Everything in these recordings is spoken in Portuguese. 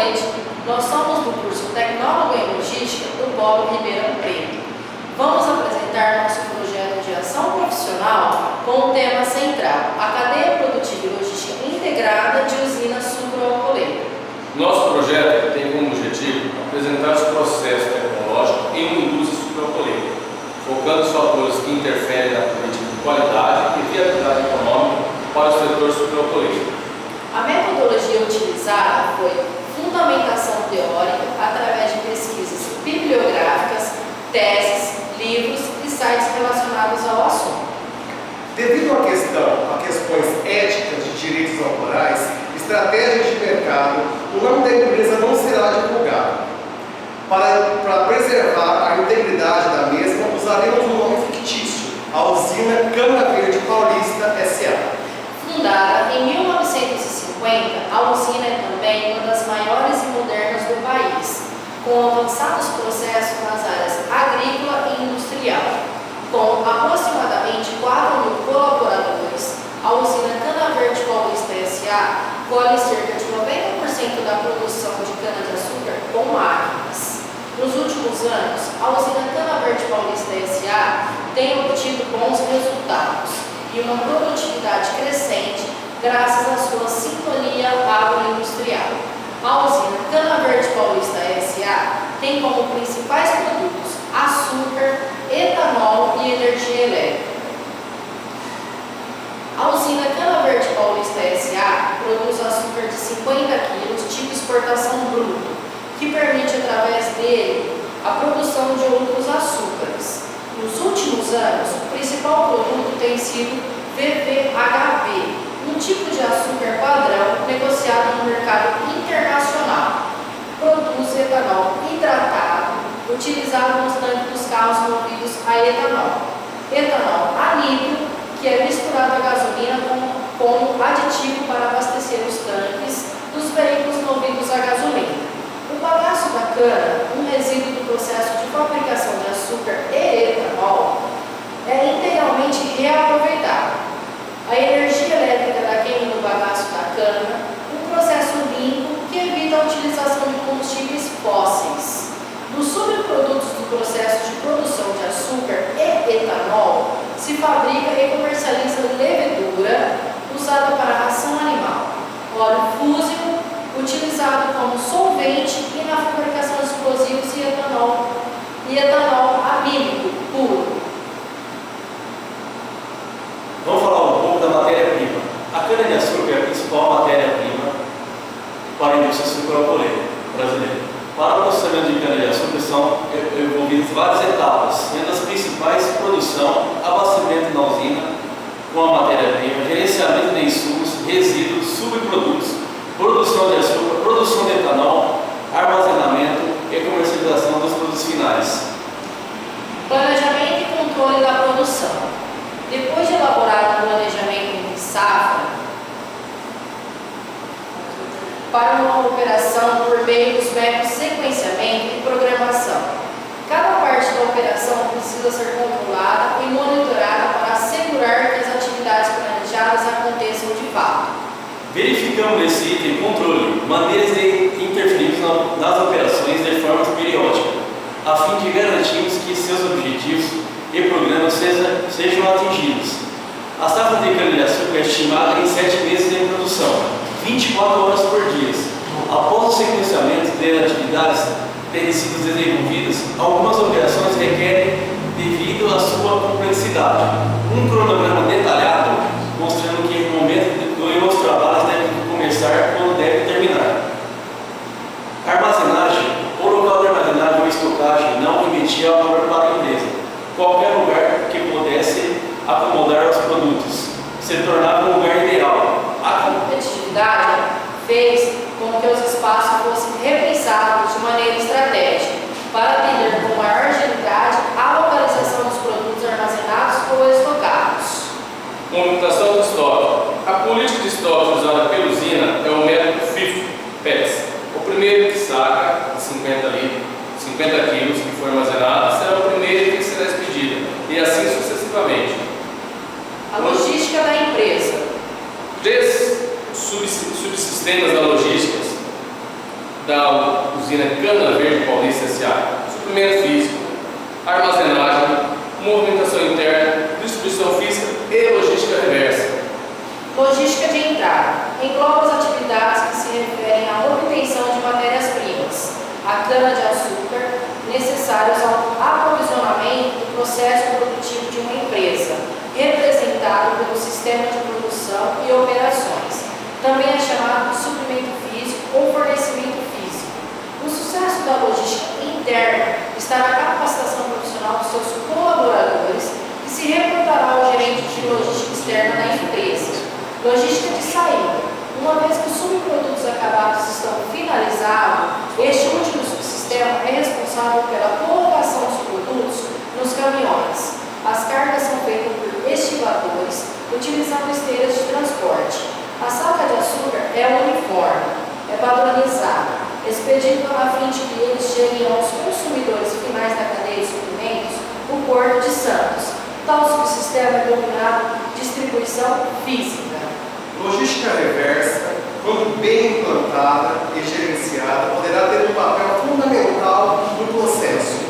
Atualmente, nós somos do curso Tecnólogo em Logística do Polo Ribeirão Preto. Vamos apresentar nosso projeto de ação profissional com o tema central, a cadeia produtiva e logística integrada de usina sucroalcooleira. Nosso projeto tem como objetivo apresentar os processos tecnológicos em uma indústria sucroalcooleira, focando os fatores que interferem na política de qualidade e viabilidade econômica para o setor sucroalcooleiro. A metodologia utilizada foi fundamentação teórica através de pesquisas bibliográficas, teses, livros e sites relacionados ao assunto. Devido a questões éticas de direitos autorais, estratégias de mercado, o nome da empresa não será divulgado. Para preservar a integridade da mesma, usaremos um nome fictício, a usina Cana Verde Paulista S.A. Fundada em 1950, a usina é também uma das maiores e modernas do país, com avançados processos nas áreas agrícola e industrial. Com aproximadamente 4.000 colaboradores, a usina Cana Verde Paulista S.A. colhe cerca de 90% da produção de cana-de-açúcar com máquinas. Nos últimos anos, a usina Cana Verde Paulista S.A. tem obtido bons resultados e uma produtividade crescente graças à sua sintonia agroindustrial. A usina Cana Verde Paulista S.A. tem como principais produtos açúcar, etanol e energia elétrica. A usina Cana Verde Paulista S.A. produz açúcar de 50 kg tipo exportação bruto, que permite através dele a produção de outros açúcares. Nos últimos anos, o principal produto tem sido VVHP, um tipo de açúcar padrão negociado no mercado internacional. Produz etanol hidratado, utilizado nos tanques dos carros movidos a etanol. Etanol anidro, que é misturado à gasolina como aditivo para abastecer os tanques dos veículos movidos a gasolina. O bagaço da cana, um resíduo do processo de fabricação de açúcar e etanol, é integralmente reaproveitado. A energia elétrica da queima do bagaço da cana, um processo limpo que evita a utilização de combustíveis fósseis. Dos subprodutos do processo de produção de açúcar e etanol, se fabrica e comercializa levedura usada para ração animal, óleo fúsico, utilizado como solvente e na fabricação de explosivos e etanol amílico puro. Vamos falar um pouco da matéria-prima. A cana-de-açúcar é a principal matéria-prima para a indústria sucroalcooleira brasileira. Para o processamento de cana-de-açúcar são envolvidas várias etapas, sendo as principais produção, abastecimento na usina com a matéria-prima, gerenciamento de insumos, resíduos, subprodutos, produção de açúcar, produção de etanol, armazenamento e comercialização dos produtos finais. Planejamento e controle da produção. Depois de elaborado o planejamento de safra, para uma operação por meio dos métodos sequenciamento e programação. Cada parte da operação precisa ser controlada e monitorada para assegurar que as atividades planejadas aconteçam de fato. Verificamos nesse item controle, maneiras de interferir nas operações de forma periódica, a fim de garantirmos que seus objetivos e programas sejam atingidos. A safra de cana-de-açúcar é estimada em 7 meses de produção, 24 horas por dia. Após o sequenciamento de atividades terem sido desenvolvidas, algumas operações requerem, devido à sua complexidade, um cronograma detalhado, mostrando que no momento os trabalhos devem começar quando devem terminar. Armazenagem. O local de armazenagem ou estocagem não remetia ao valor para a empresa. Qualquer lugar que pudesse acomodar os produtos se tornava um lugar ideal. A competitividade fez com que os espaços fossem repensados de maneira estratégica para atender com maior agilidade a localização dos produtos armazenados ou estocados. Movimentação do estoque. A política de estoque usada pela usina é o método FIFO-PES. O primeiro que saca de 50 quilos que foi armazenado será o primeiro que será expedido, e assim sucessivamente. A logística da empresa. 3 subsistemas da logística da usina Cana Verde Paulista S.A., suprimento físico, armazenagem, movimentação interna, distribuição física e logística reversa. Logística de entrada engloba as atividades que se referem à obtenção de matérias-primas, a cana-de-açúcar, necessários ao aprovisionamento do processo produtivo de uma empresa, representado pelo sistema de produção e operações. Também é chamado de suprimento físico ou fornecimento físico. O sucesso da logística interna está na capacitação profissional dos seus colaboradores, que se reportará ao gerente de logística externa da empresa. Logística de saída. Uma vez que os subprodutos acabados estão finalizados, este último subsistema é responsável pela colocação dos produtos nos caminhões. As cargas são feitas por estivadores, utilizando esteiras de transporte. A saca de açúcar é uniforme, é padronizada, expedida a fim de que eles cheguem aos consumidores finais da cadeia de suprimentos, o Porto de Santos. Tal subsistema é denominado distribuição física. Logística reversa, quando bem implantada e gerenciada, poderá ter um papel fundamental no processo.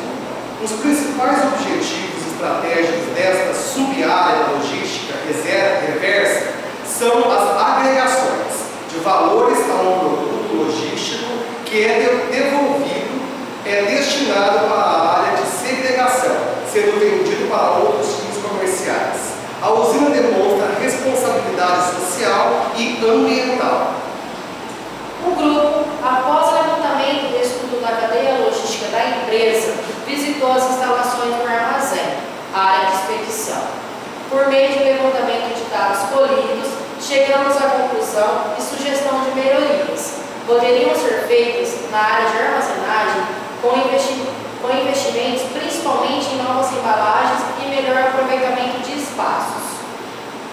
Os principais objetivos estratégicos desta sub-área da logística reversa são as agregações de valores a um produto logístico que é devolvido, é destinado para a área de segregação, sendo vendido para outros fins comerciais. A usina demonstra responsabilidade social e ambiental. O grupo, após o levantamento do estudo da cadeia logística da empresa, visitou as instalações do armazém, a área de expedição. Por meio de levantamento de dados colhidos, chegamos à conclusão e sugestão de melhorias. Poderiam ser feitas na área de armazenagem com investimentos principalmente em novas embalagens e melhor aproveitamento de espaços.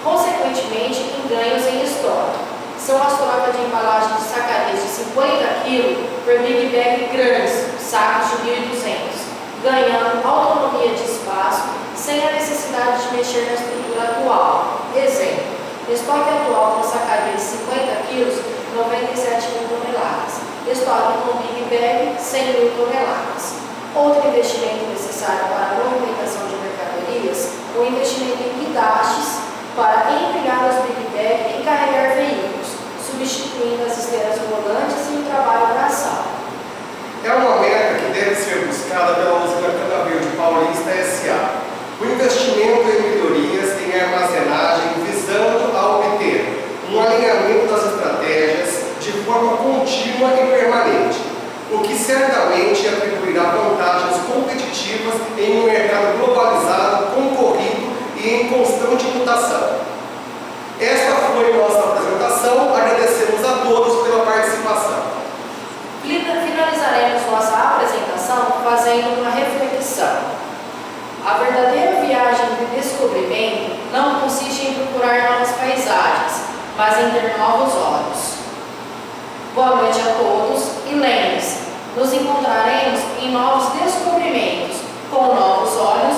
Consequentemente, em ganhos em estoque. São as trocas de embalagem de sacarias de 50 kg por Big Bag grandes, sacos de 1.200, ganhando autonomia de espaço sem a necessidade de mexer na estrutura atual. Exemplo, estoque atual com sacaria de 50 kg, 97 mil toneladas. Estoque com Big Bag, 100 mil toneladas. Outro investimento necessário para a movimentação de mercadorias, o investimento em guindastes para empilhar os Big Bag e carregar veículos, substituindo as esteiras rolantes e o trabalho braçal. É uma meta que deve ser buscada pela usina Cana Verde Paulista S.A. O investimento em melhorias em armazenagem visando a obter um alinhamento das estratégias de forma contínua e permanente, o que certamente atribuirá vantagens competitivas em um mercado globalizado, concorrido e em constante mutação. Esta foi nossa apresentação, agradecemos a todos pela participação. Finalizaremos nossa apresentação fazendo uma reflexão. A verdadeira viagem de descobrimento não consiste em procurar novas paisagens, mas em ter novos olhos. Boa noite a todos e lembre-se, nos encontraremos em novos descobrimentos, com novos olhos